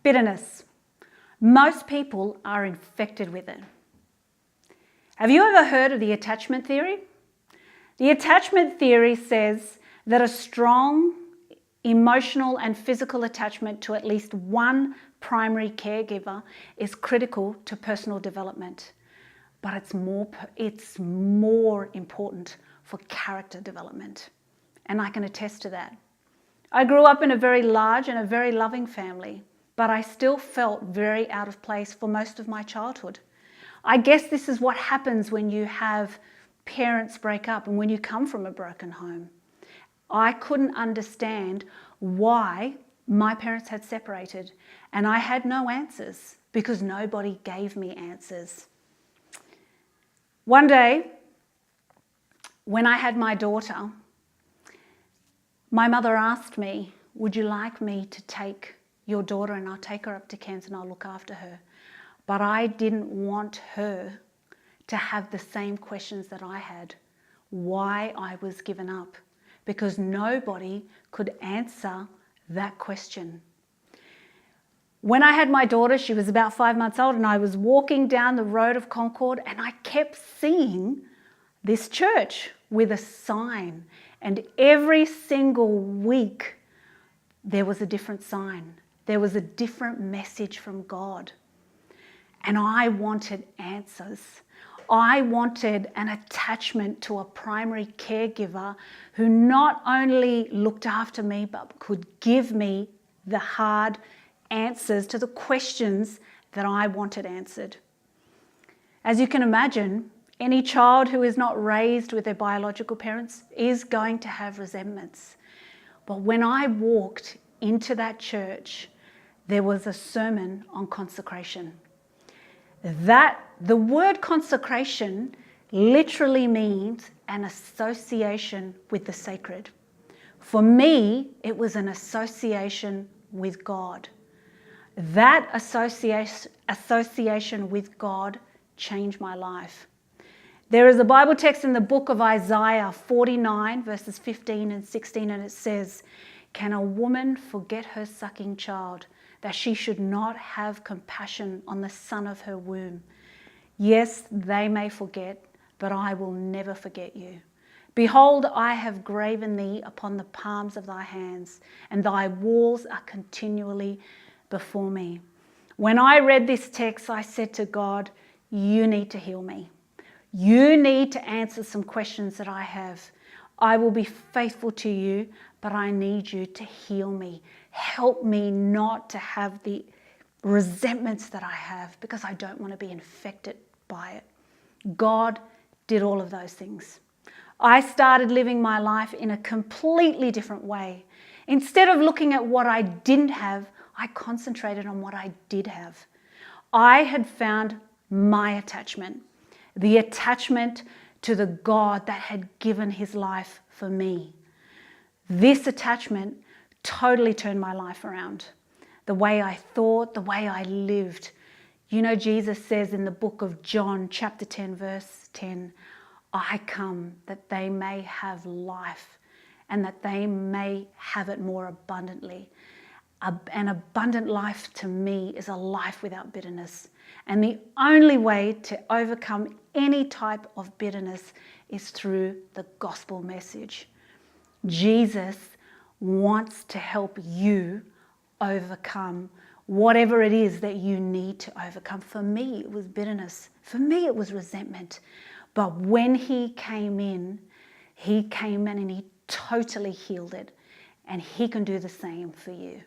Bitterness. Most people are infected with it. Have you ever heard of the attachment theory? The attachment theory says that a strong emotional and physical attachment to at least one primary caregiver is critical to personal development, but it's more important for character development. And I can attest to that. I grew up in a very large and a very loving family, but I still felt very out of place for most of my childhood. I guess this is what happens when you have parents break up and when you come from a broken home. I couldn't understand why my parents had separated, and I had no answers because nobody gave me answers. One day, when I had my daughter, my mother asked me, would you like me to take your daughter and I'll take her up to Cairns and I'll look after her? But I didn't want her to have the same questions that I had, why I was given up, because nobody could answer that question. When I had my daughter, she was about 5 months old, and I was walking down the road of Concord and I kept seeing this church with a sign, and every single week there was a different sign. There was a different message from God. And I wanted answers. I wanted an attachment to a primary caregiver who not only looked after me, but could give me the hard answers to the questions that I wanted answered. As you can imagine, any child who is not raised with their biological parents is going to have resentments. But when I walked into that church, there was a sermon on consecration. The word consecration literally means an association with the sacred. For me, it was an association with God. That association with God changed my life. There is a Bible text in the book of Isaiah 49 verses 15 and 16, and it says, "Can a woman forget her sucking child, that she should not have compassion on the son of her womb? Yes, they may forget, but I will never forget you. Behold, I have graven thee upon the palms of thy hands, and thy walls are continually before me." When I read this text, I said to God, you need to heal me. You need to answer some questions that I have. I will be faithful to you, but I need you to heal me. Help me not to have the resentments that I have, because I don't want to be infected by it. God did all of those things. I started living my life in a completely different way. Instead of looking at what I didn't have, I concentrated on what I did have. I had found my attachment, the attachment to the God that had given his life for me. This attachment totally turned my life around. The way I thought, the way I lived. You know, Jesus says in the book of John, chapter 10, verse 10, "I come that they may have life, and that they may have it more abundantly." An abundant life to me is a life without bitterness. And the only way to overcome any type of bitterness is through the gospel message. Jesus wants to help you overcome whatever it is that you need to overcome. For me, it was bitterness. For me, it was resentment. But when he came in and he totally healed it. And he can do the same for you.